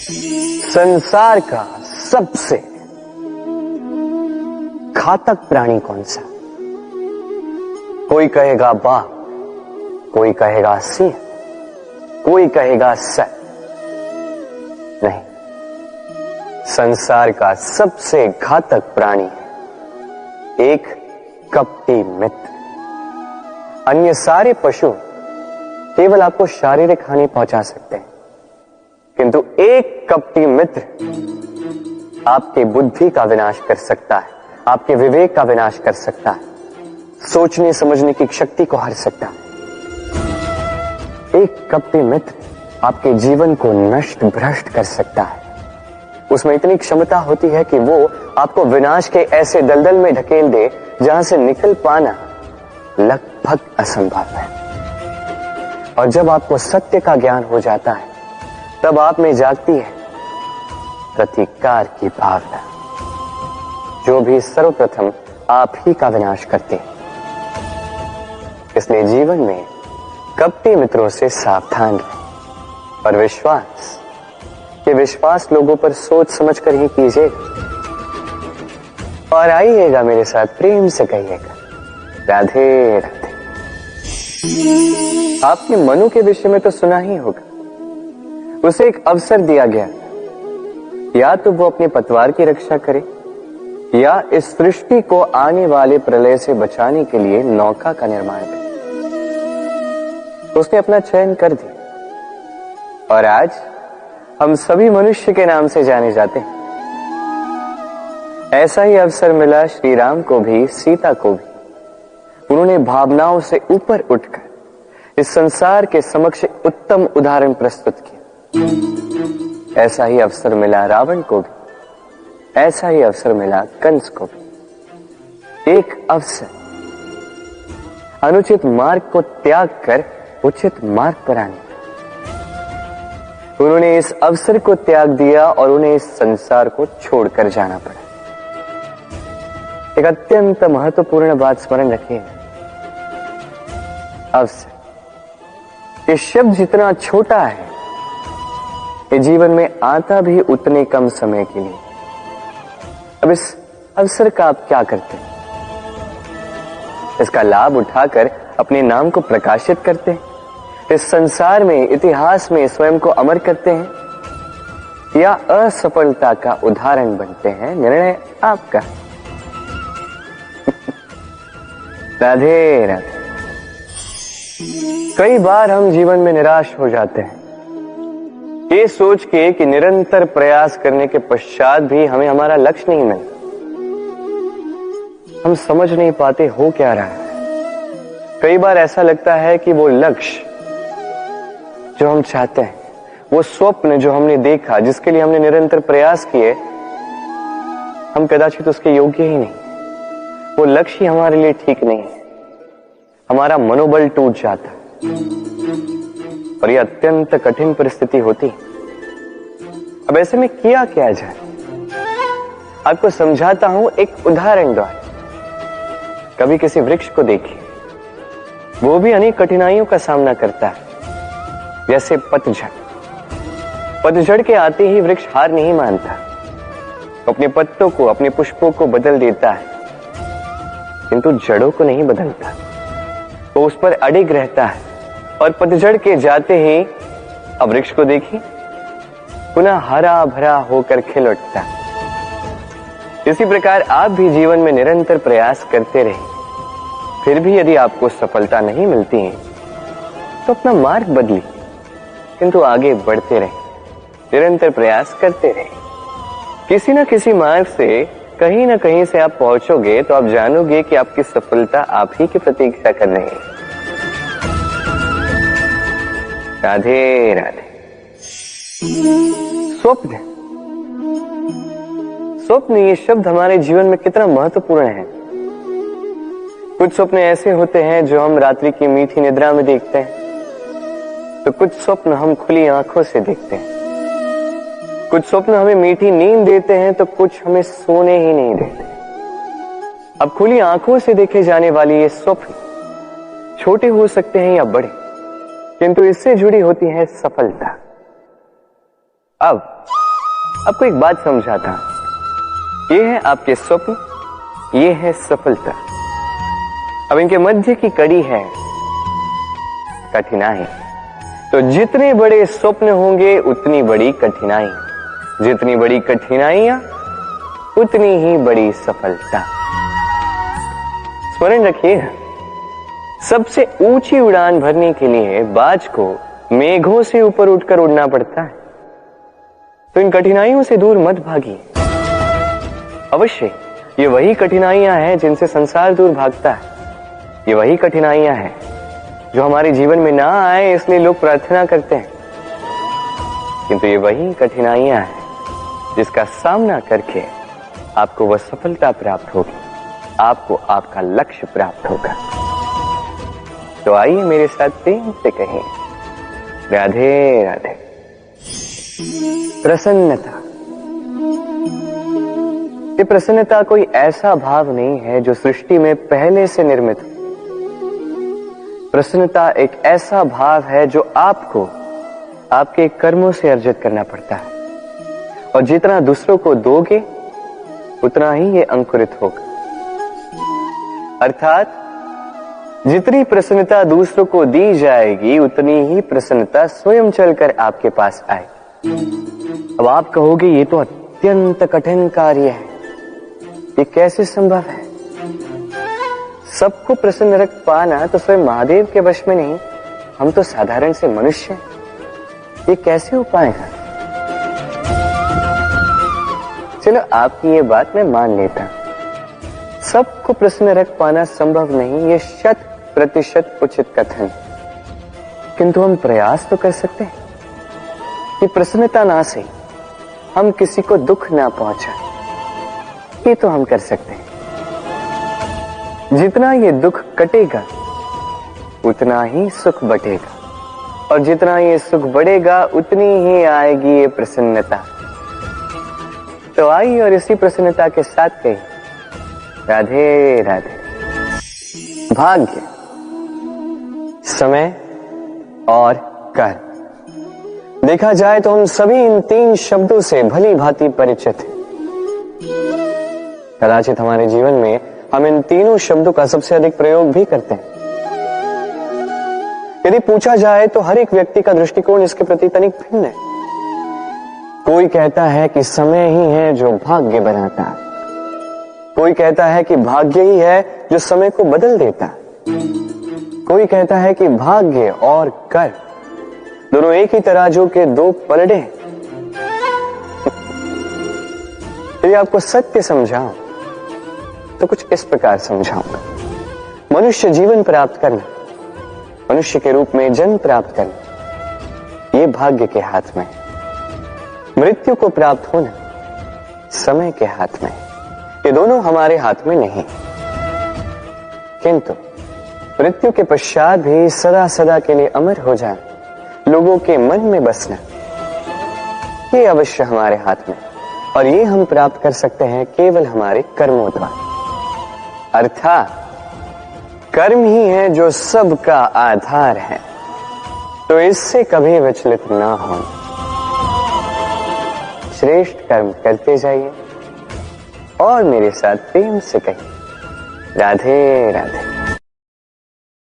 संसार का सबसे घातक प्राणी कौन सा? कोई कहेगा बाघ, कोई कहेगा सिंह, कोई कहेगा सर। नहीं, संसार का सबसे घातक प्राणी है एक कपटी मित्र। अन्य सारे पशु केवल आपको शारीरिक हानि पहुंचा सकते हैं, किंतु एक कपटी मित्र आपकी बुद्धि का विनाश कर सकता है, आपके विवेक का विनाश कर सकता है, सोचने समझने की शक्ति को हर सकता है। एक कपटी मित्र आपके जीवन को नष्ट भ्रष्ट कर सकता है। उसमें इतनी क्षमता होती है कि वो आपको विनाश के ऐसे दलदल में ढकेल दे जहां से निकल पाना लगभग असंभव है। और जब आपको सत्य का ज्ञान हो जाता है, तब आप में जागती है प्रतिकार की भावना, जो भी सर्वप्रथम आप ही का विनाश करते हैं। इसलिए जीवन में कपटी मित्रों से सावधान रहें और ये विश्वास लोगों पर सोच समझ कर ही कीजिएगा। और आइएगा मेरे साथ, प्रेम से कहिएगा राधे राधे। आपने मनु के विषय में तो सुना ही होगा। उसे एक अवसर दिया गया, या तो वो अपने पतवार की रक्षा करे या इस सृष्टि को आने वाले प्रलय से बचाने के लिए नौका का निर्माण करे। तो उसने अपना चयन कर दिया और आज हम सभी मनुष्य के नाम से जाने जाते हैं। ऐसा ही अवसर मिला श्री राम को भी, सीता को भी। उन्होंने भावनाओं से ऊपर उठकर इस संसार के समक्ष उत्तम उदाहरण प्रस्तुत किया। ऐसा ही अवसर मिला रावण को भी, ऐसा ही अवसर मिला कंस को भी। एक अवसर अनुचित मार्ग को त्याग कर उचित मार्ग पर आने। उन्होंने इस अवसर को त्याग दिया और उन्हें इस संसार को छोड़कर जाना पड़ा। एक अत्यंत महत्वपूर्ण बात स्मरण रखिए, अवसर। ये शब्द जितना छोटा है, ये जीवन में आता भी उतने कम समय के लिए। अब इस अवसर का आप क्या करते हैं? इसका लाभ उठाकर अपने नाम को प्रकाशित करते हैं, इस संसार में, इतिहास में स्वयं को अमर करते हैं, या असफलता का उदाहरण बनते हैं? निर्णय आपका। राधे राधे। कई बार हम जीवन में निराश हो जाते हैं, ये सोच के कि निरंतर प्रयास करने के पश्चात भी हमें हमारा लक्ष्य नहीं मिलता। हम समझ नहीं पाते हो क्या रहा है। कई बार ऐसा लगता है कि वो लक्ष्य जो हम चाहते हैं, वो स्वप्न जो हमने देखा, जिसके लिए हमने निरंतर प्रयास किए, हम कदाचित उसके योग्य ही नहीं। वो लक्ष्य ही हमारे लिए ठीक नहीं है। हमारा मनोबल टूट जाता है और ये अत्यंत कठिन परिस्थिति होती है। अब ऐसे में किया क्या जाए? आपको समझाता हूं एक उदाहरण द्वारा। कभी किसी वृक्ष को देखिए, वो भी अनेक कठिनाइयों का सामना करता है, जैसे पतझड़। पतझड़ के आते ही वृक्ष हार नहीं मानता, अपने पत्तों को, अपने पुष्पों को बदल देता है, किंतु जड़ों को नहीं बदलता। वो उस पर अडिग रहता है और पतझड़ के जाते ही अब वृक्ष को देखिए, पुनः हरा भरा होकर खिल उठता है। इसी प्रकार आप भी जीवन में निरंतर प्रयास करते रहे, फिर भी यदि आपको सफलता नहीं मिलती है, तो अपना मार्ग बदलिए, किंतु आगे बढ़ते रहे, निरंतर प्रयास करते रहे। किसी न किसी मार्ग से, कहीं ना कहीं से आप पहुंचोगे तो आप जानोगे कि आपकी सफलता आप ही की प्रतीक्षा कर रही है। राधे राधे। स्वप्न, स्वप्न, ये शब्द हमारे जीवन में कितना महत्वपूर्ण है। कुछ स्वप्न ऐसे होते हैं जो हम रात्रि की मीठी निद्रा में देखते हैं, तो कुछ स्वप्न हम खुली आंखों से देखते हैं। कुछ स्वप्न हमें मीठी नींद देते हैं, तो कुछ हमें सोने ही नहीं देते। अब खुली आंखों से देखे जाने वाली ये स्वप्न छोटे हो सकते हैं या बड़े, किंतु इससे जुड़ी होती है सफलता। अब आपको एक बात समझाता, ये है आपके स्वप्न, ये है सफलता। अब इनके मध्य की कड़ी है कठिनाई। तो जितने बड़े स्वप्न होंगे उतनी बड़ी कठिनाई, जितनी बड़ी कठिनाइयां उतनी ही बड़ी सफलता। स्मरण रखिए, सबसे ऊंची उड़ान भरने के लिए बाज को मेघों से ऊपर उठकर उड़ना पड़ता है। तो इन कठिनाइयों से दूर मत भागिए। अवश्य ये वही कठिनाइयां हैं जिनसे संसार दूर भागता है। ये वही कठिनाइयां हैं जो हमारे जीवन में ना आए इसलिए लोग प्रार्थना करते हैं, किंतु ये वही कठिनाइयां हैं जिसका सामना करके आपको वह सफलता प्राप्त होगी, आपको आपका लक्ष्य प्राप्त होगा। तो आइए मेरे साथ प्रेम से कहें, राधे राधे। प्रसन्नता। ये प्रसन्नता कोई ऐसा भाव नहीं है जो सृष्टि में पहले से निर्मित हो। प्रसन्नता एक ऐसा भाव है जो आपको आपके कर्मों से अर्जित करना पड़ता है, और जितना दूसरों को दोगे उतना ही ये अंकुरित होगा। अर्थात जितनी प्रसन्नता दूसरों को दी जाएगी उतनी ही प्रसन्नता स्वयं चलकर आपके पास आएगी। अब आप कहोगे ये तो अत्यंत कठिन कार्य है, ये कैसे संभव है? सबको प्रसन्न रख पाना तो स्वयं महादेव के वश में नहीं, हम तो साधारण से मनुष्य हैं, ये कैसे हो पाएगा? चलो आपकी ये बात मैं मान लेता, सबको प्रसन्न रख पाना संभव नहीं, ये 100% उचित कथन, किंतु हम प्रयास तो कर सकते हैं कि प्रसन्नता ना से हम किसी को दुख ना पहुंचाएं। ये तो हम कर सकते हैं। जितना ये दुख कटेगा उतना ही सुख बढ़ेगा, और जितना ये सुख बढ़ेगा उतनी ही आएगी ये प्रसन्नता। तो आइए और इसी प्रसन्नता के साथ कहिए, राधे राधे। भाग्य, समय और कर्म। देखा जाए तो हम सभी इन 3 शब्दों से भली भांति परिचित हैं। कदाचित हमारे जीवन में हम इन तीनों शब्दों का सबसे अधिक प्रयोग भी करते हैं। यदि पूछा जाए तो हर एक व्यक्ति का दृष्टिकोण इसके प्रति तनिक भिन्न है। कोई कहता है कि समय ही है जो भाग्य बनाता है, कोई कहता है कि भाग्य ही है जो समय को बदल देता है, कोई कहता है कि भाग्य और कर्म दोनों एक ही तराजू के 2 पलड़े हैं। यदि आपको सत्य समझाऊं तो कुछ इस प्रकार समझाऊंगा। मनुष्य जीवन प्राप्त करना, मनुष्य के रूप में जन्म प्राप्त करना, ये भाग्य के हाथ में है। मृत्यु को प्राप्त होना समय के हाथ में है। ये दोनों हमारे हाथ में नहीं, किंतु मृत्यु के पश्चात भी सदा सदा के लिए अमर हो जाना, लोगों के मन में बसना, ये अवश्य हमारे हाथ में, और ये हम प्राप्त कर सकते हैं केवल हमारे कर्मों द्वारा। अर्थात कर्म ही है जो सबका आधार है, तो इससे कभी विचलित ना हो। श्रेष्ठ कर्म करते जाइए और मेरे साथ प्रेम से कहिए, राधे राधे।